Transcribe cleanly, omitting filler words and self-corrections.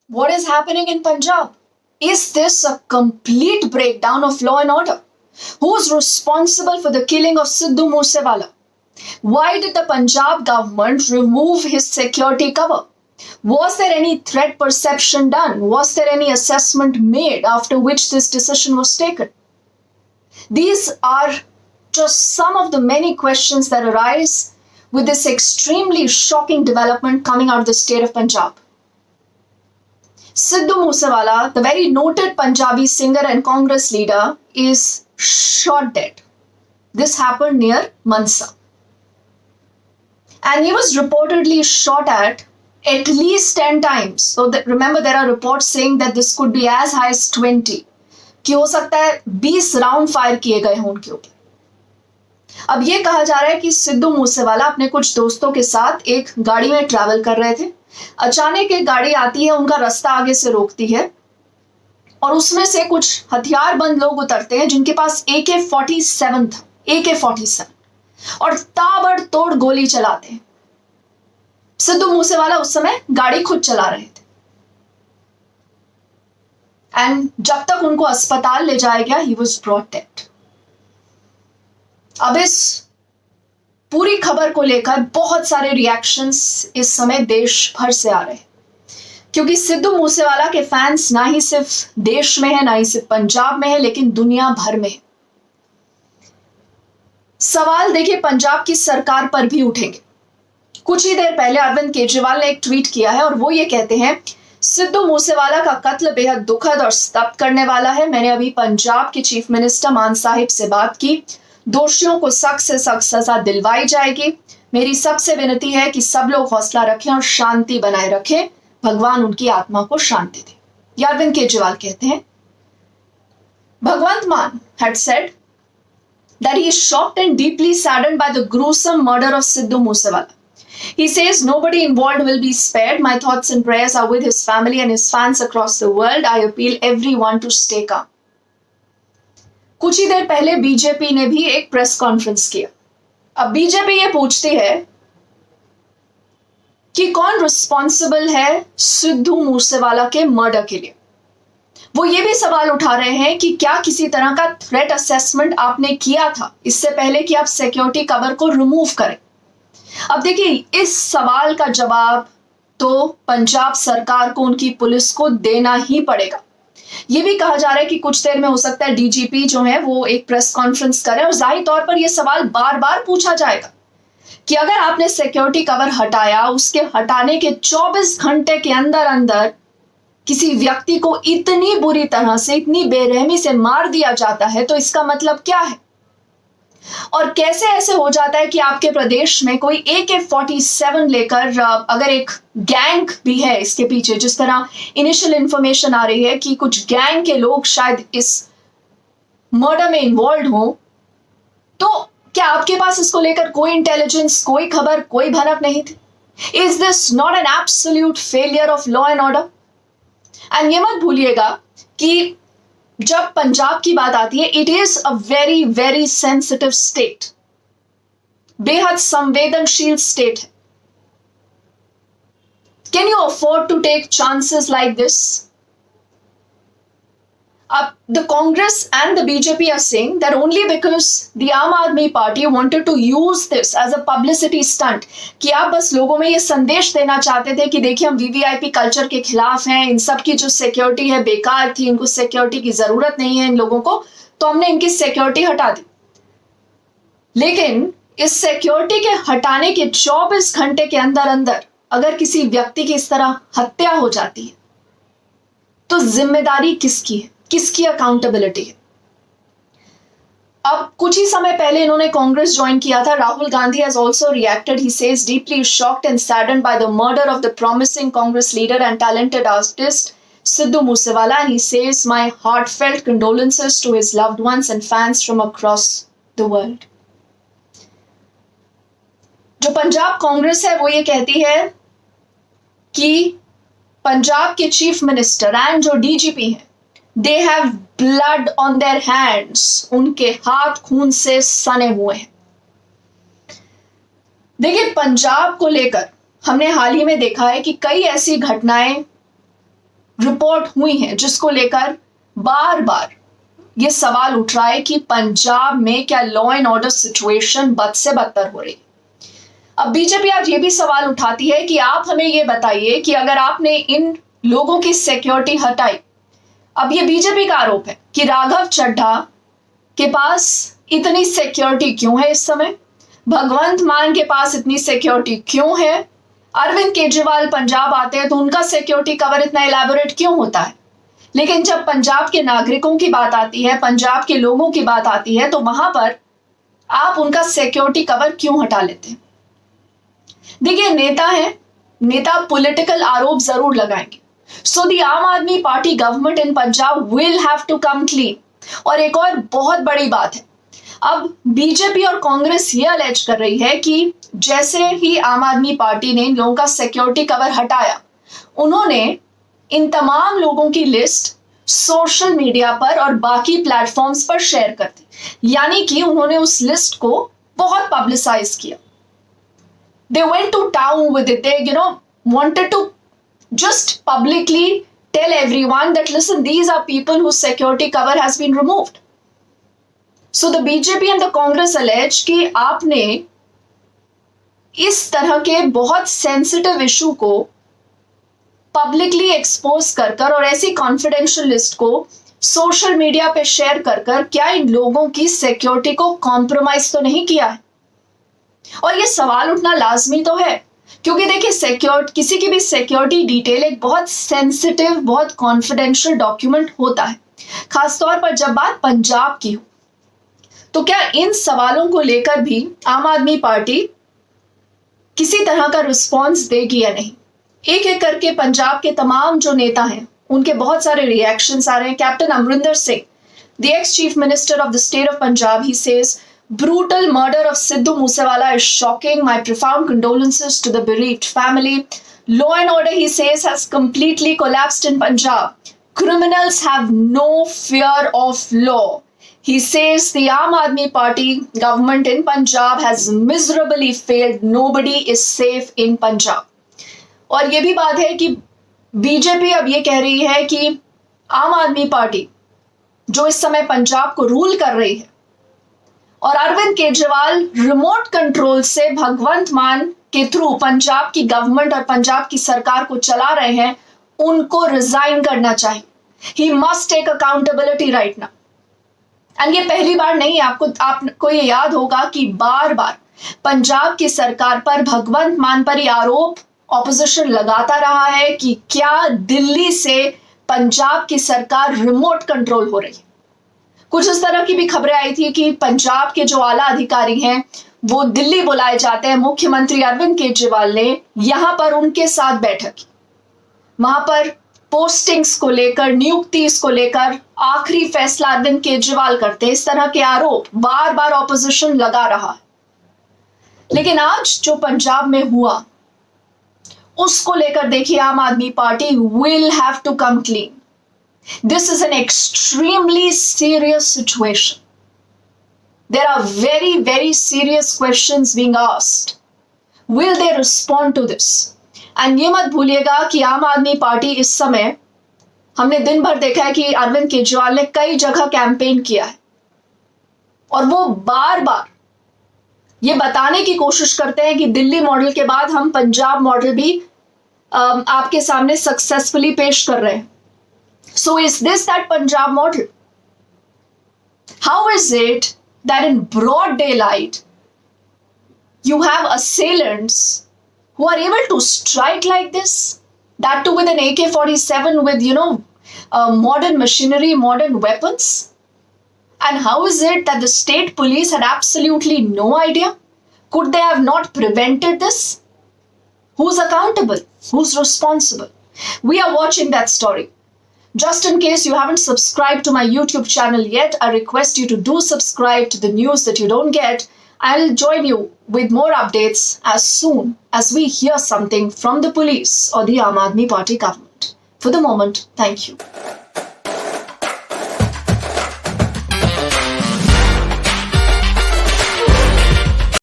What is happening in Punjab? Is this a complete breakdown of law and order? Who's responsible for the killing of Sidhu Moosewala? Why did the Punjab government remove his security cover? Was there any threat perception done? Was there any assessment made after which this decision was taken? These are just some of the many questions that arise with this extremely shocking development coming out of the state of Punjab. Sidhu Moosewala, the very noted Punjabi singer and Congress leader, is shot dead. This happened near Mansa. And he was reportedly shot at least 10 times. So remember, there are reports saying that this could be as high as 20. कि हो सकता है 20 round fire किए गए हों उनके ऊपर. अब ये कहा जा रहा है कि सिद्धू मूसेवाला अपने कुछ दोस्तों के साथ एक गाड़ी में ट्रैवल कर रहे थे. अचानक एक गाड़ी आती है, उनका रास्ता आगे से रोकती है और उसमें से कुछ हथियारबंद लोग उतरते हैं जिनके पास AK-47 था. AK-47 और ताबड़तोड़ गोली चलाते हैं. सिद्धू मूसेवाला उस समय गाड़ी खुद चला रहे थे एंड जब तक उनको अस्पताल ले जाया गया, ही वॉज ब्रॉट डेड. अब इस पूरी खबर को लेकर बहुत सारे रिएक्शंस इस समय देश भर से आ रहे हैं, क्योंकि सिद्धू मूसेवाला के फैंस ना ही सिर्फ देश में है, ना ही सिर्फ पंजाब में है, लेकिन दुनिया भर में है. सवाल देखिए पंजाब की सरकार पर भी उठेंगे. कुछ ही देर पहले अरविंद केजरीवाल ने एक ट्वीट किया है और वो ये कहते हैं, सिद्धू मूसेवाला का कत्ल बेहद दुखद और स्तब्ध करने वाला है. मैंने अभी पंजाब के चीफ मिनिस्टर मान साहिब से बात की. दोषियों को सख्त से सख्त सजा दिलवाई जाएगी. मेरी सबसे विनती है कि सब लोग हौसला रखें और शांति बनाए रखें. भगवान उनकी आत्मा को शांति दे. ये अरविंद केजरीवाल कहते हैं. भगवंत मान had said that he is shocked and deeply saddened by the gruesome murder of Sidhu Moosewala. He says nobody involved will be spared. My thoughts and prayers are with his family and his fans across the world. I appeal everyone to stay calm. कुछ ही देर पहले BJP ने भी एक press conference किया. अब BJP ये पूछती है कि कौन रिस्पॉन्सिबल है सिद्धू मूसेवाला के मर्डर के लिए. वो ये भी सवाल उठा रहे हैं कि क्या किसी तरह का थ्रेट असेसमेंट आपने किया था इससे पहले कि आप सिक्योरिटी कवर को रिमूव करें. अब देखिए, इस सवाल का जवाब तो पंजाब सरकार को उनकी पुलिस को देना ही पड़ेगा. यह भी कहा जा रहा है कि कुछ देर में हो सकता है डीजीपी जो है वो एक प्रेस कॉन्फ्रेंस करें और जाहिर तौर पर यह सवाल बार बार पूछा जाएगा कि अगर आपने सिक्योरिटी कवर हटाया, उसके हटाने के 24 घंटे के अंदर अंदर किसी व्यक्ति को इतनी बुरी तरह से, इतनी बेरहमी से मार दिया जाता है, तो इसका मतलब क्या है. और कैसे ऐसे हो जाता है कि आपके प्रदेश में कोई AK-47 लेकर, अगर एक गैंग भी है इसके पीछे, जिस तरह इनिशियल इंफॉर्मेशन आ रही है कि कुछ गैंग के लोग शायद इस मर्डर में इन्वॉल्व हो, तो क्या आपके पास इसको लेकर कोई इंटेलिजेंस, कोई खबर, कोई भनक नहीं थी. Is this not an absolute failure of law and order. And ये मत भूलिएगा कि जब पंजाब की बात आती है, it is a very very sensitive state. बेहद संवेदनशील स्टेट है. Can you afford to take chances like this? अब the Congress and the BJP are saying that only because the Aam Aadmi Party wanted to use this as a publicity stunt, कि आप बस लोगों में ये संदेश देना चाहते थे कि देखिए हम VVIP कल्चर के खिलाफ हैं, इन सब की जो सिक्योरिटी है बेकार थी, इनको सिक्योरिटी की जरूरत नहीं है इन लोगों को, तो हमने इनकी सिक्योरिटी हटा दी. लेकिन इस सिक्योरिटी के हटाने के 24 घंटे के अंदर अंदर अगर किसी व्यक्ति की इस तरह हत्या हो जाती है, तो जिम्मेदारी किसकी है, किसकी अकाउंटेबिलिटी है. अब कुछ ही समय पहले इन्होंने कांग्रेस ज्वाइन किया था. Rahul Gandhi has also reacted. He says deeply shocked and saddened by the murder of the promising Congress leader and talented artist Sidhu Moosewala, and he says my heartfelt condolences to his loved ones and fans from across the world. जो पंजाब कांग्रेस है वो ये कहती है कि पंजाब के chief minister and जो DGP हैं, they have blood on their hands. उनके हाथ खून से सने हुए हैं. देखिए, पंजाब को लेकर हमने हाल ही में देखा है कि कई ऐसी घटनाएं रिपोर्ट हुई हैं जिसको लेकर बार बार ये सवाल उठ रहा है कि पंजाब में क्या लॉ एंड ऑर्डर सिचुएशन बद से बदतर हो रही है। अब बीजेपी आज ये भी सवाल उठाती है कि आप हमें ये बताइए कि अगर आपने इन लोगों की सिक्योरिटी हटाई, अब ये बीजेपी का आरोप है कि राघव चड्ढा के पास इतनी सिक्योरिटी क्यों है इस समय, भगवंत मान के पास इतनी सिक्योरिटी क्यों है, अरविंद केजरीवाल पंजाब आते हैं तो उनका सिक्योरिटी कवर इतना इलैबोरेट क्यों होता है, लेकिन जब पंजाब के नागरिकों की बात आती है, पंजाब के लोगों की बात आती है, तो वहां पर आप उनका सिक्योरिटी कवर क्यों हटा लेते हैं। देखिए, नेता है, नेता पॉलिटिकल आरोप जरूर लगाएंगे। सो the Aam Aadmi Party government in Punjab will have to come clean. और एक और बहुत बड़ी बात है, अब बीजेपी और कांग्रेस ये अलेज कर रही है कि जैसे ही आम आदमी पार्टी ने इन लोगों का सिक्योरिटी कवर हटाया, उन्होंने इन तमाम लोगों की लिस्ट सोशल मीडिया पर और बाकी प्लेटफॉर्म्स पर शेयर कर दी, यानी कि उन्होंने उस लिस्ट को बहुत पब्लिसाइज किया। They went to town with it. They, wanted to just publicly tell everyone that, listen, these are people whose security cover has been removed. So the BJP and the Congress allege कि आपने इस तरह के बहुत sensitive issue को publicly expose कर और ऐसी कॉन्फिडेंशियल लिस्ट को सोशल मीडिया पे शेयर कर क्या इन लोगों की सिक्योरिटी को कॉम्प्रोमाइज तो नहीं किया है। और ये सवाल उठना लाजमी तो है, क्योंकि देखिए, किसी की भी सिक्योरिटी डिटेल एक बहुत सेंसिटिव, बहुत कॉन्फिडेंशियल डॉक्यूमेंट होता है, खासतौर पर जब बात पंजाब की हो। तो क्या इन सवालों को लेकर भी आम आदमी पार्टी किसी तरह का रिस्पॉन्स देगी या नहीं। एक एक करके पंजाब के तमाम जो नेता हैं, उनके बहुत सारे रिएक्शंस आ रहे हैं। Captain Amarinder Singh, the ex chief minister of the state of Punjab, he says, brutal murder of Sidhu Moosewala is shocking. My profound condolences to the bereaved family. Law and order, he says, has completely collapsed in Punjab. Criminals have no fear of law. He says the Aam Aadmi Party government in Punjab has miserably failed. Nobody is safe in Punjab. और ये भी बात है कि BJP अब ये कह रही है कि आम आदमी पार्टी जो इस समय पंजाब को रूल कर रही है और अरविंद केजरीवाल रिमोट कंट्रोल से भगवंत मान के थ्रू पंजाब की गवर्नमेंट और पंजाब की सरकार को चला रहे हैं, उनको रिजाइन करना चाहिए। He must take accountability right now. And ये पहली बार नहीं, आपको ये याद होगा कि बार बार पंजाब की सरकार पर, भगवंत मान पर ये आरोप ऑपोजिशन लगाता रहा है कि क्या दिल्ली से पंजाब की सरकार रिमोट कंट्रोल हो रही है। कुछ इस तरह की भी खबरें आई थी कि पंजाब के जो आला अधिकारी हैं वो दिल्ली बुलाए जाते हैं। मुख्यमंत्री अरविंद केजरीवाल ने यहां पर उनके साथ बैठक की, वहां पर पोस्टिंग्स को लेकर, नियुक्ति को लेकर आखिरी फैसला अरविंद केजरीवाल करते हैं। इस तरह के आरोप बार बार ऑपोजिशन लगा रहा है। लेकिन आज जो पंजाब में हुआ उसको लेकर देखिए, Aam Aadmi Party will have to come clean. This is an extremely serious situation. There are very, very serious questions being asked. Will they respond to this? And ये मत भूलिएगा कि आम आदमी पार्टी इस समय, हमने दिन भर देखा है कि अरविंद केजरीवाल ने कई जगह कैंपेन किया है और वो बार बार ये बताने की कोशिश करते हैं कि दिल्ली मॉडल के बाद हम पंजाब मॉडल भी आपके सामने सक्सेसफुली पेश कर रहे हैं। So is this that Punjab model? How is it that in broad daylight you have assailants who are able to strike like this? That too with an AK-47 with, modern machinery, modern weapons? And how is it that the state police had absolutely no idea? Could they have not prevented this? Who's accountable? Who's responsible? We are watching that story. Just in case you haven't subscribed to my YouTube channel yet, I request you to do subscribe to the news that you don't get. I'll join you with more updates as soon as we hear something from the police or the Aam Aadmi Party government. For the moment, thank you.